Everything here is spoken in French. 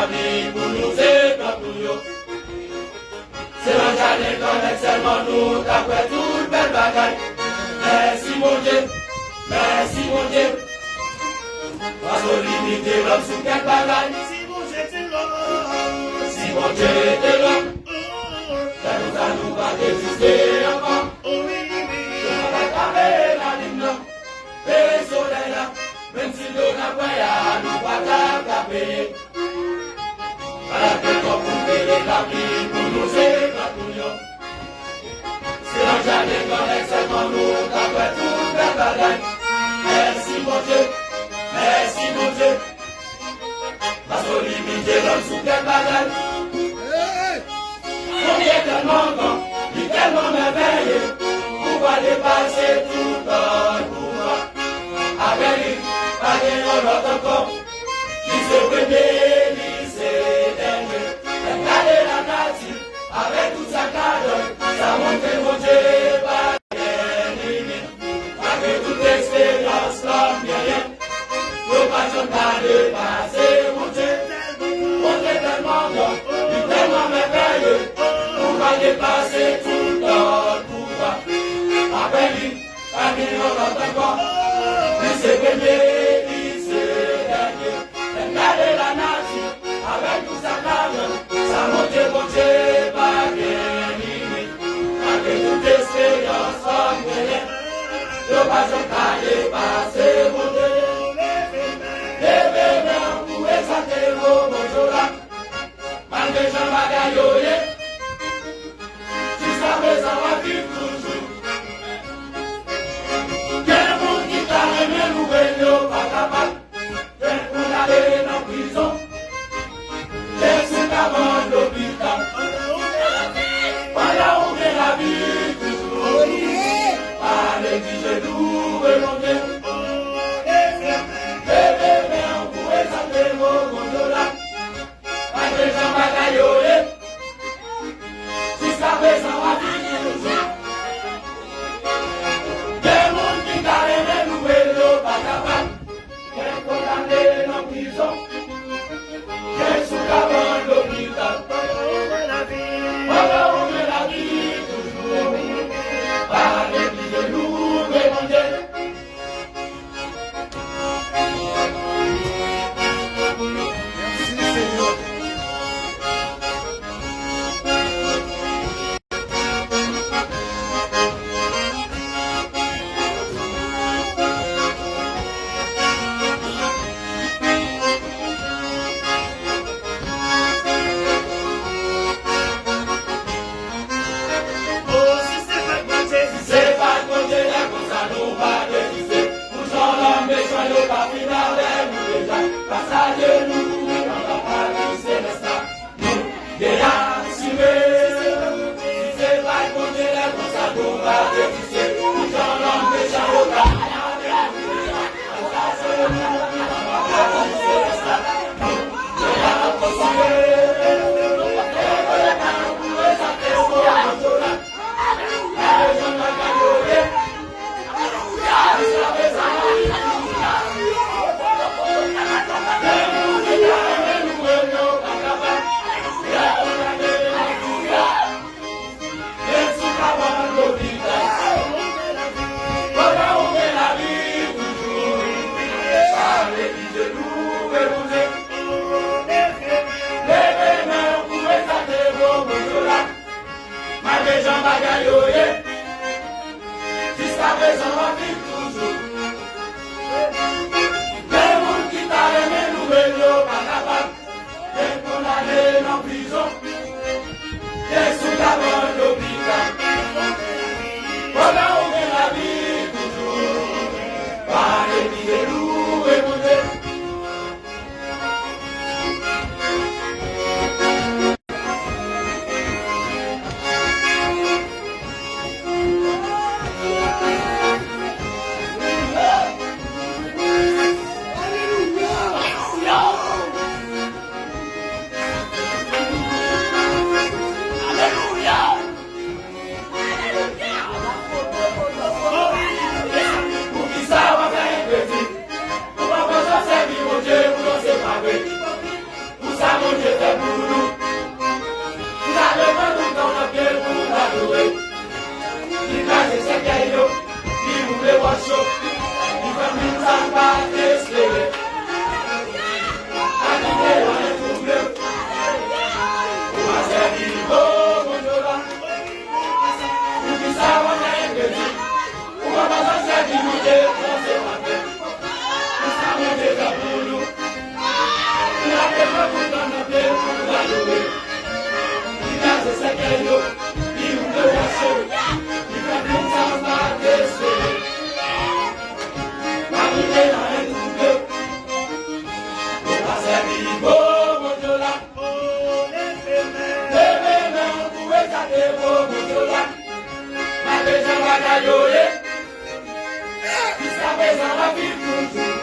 la vie pour nous et pour nous. C'est l'enjardin qu'on est seulement nous, d'après toute belle bagaille. Merci mon Dieu, merci mon Dieu. Parce qu'on limite l'homme sous quelle bagaille. Si mon Dieu était l'homme, si mon Dieu était l'homme, ça nous a nous pas existé encore. On va carrer la ligne là, et le soleil là, même si l'on a pas ya, nous pas taper. Voilà que comme vous payez la vie pour nous et pour nous. C'est l'enjardin qu'on est seulement nous, d'après toute la bagaille. Merci mon Dieu, merci mon Dieu. Parce qu'on limite l'homme sous quelle bagaille. On est tellement grand, il est tellement merveilleux. Pouvoir dépasser tout notre pouvoir. Avec lui, pas de l'autre encore. Qui se prédit, c'est dernier. Regardez la nature, avec tout sa cadre. Ça monte mon Dieu, pas d'ennemi. Avec toute expérience, l'homme rien. L'occasion pas de passer mon Dieu. On est tellement grand, il est tellement merveilleux. Pouvoir dépasser tout notre pouvoir. Avec lui, pas de l'autre encore. Qui se prédit, c'est dernier. Regardez la nature, avec tout sa cadre. Ça monte mon Dieu, pas d'ennemi. Avec toute expérience, l'homme rien. L'occasion pas de passer mon Dieu. Pour exalter vos bonjours là, malgré Jean Bagayoye, jusqu'à présent on vit toujours. Quel monde qui t'a aimé nous venir pas capable, quel monde aller dans prison, quel sont avant l'hôpital, voilà où est la vie toujours. Allez, dis-je-nous, remontez. Jusqu'à présent, on vit toujours. Des mondes qui carrément nous veulent pas capables. Quel condamné en prison. Quel sous avant l'hôpital. Voilà où est la vie toujours. Par l'église de nous demander. beleza da virtude.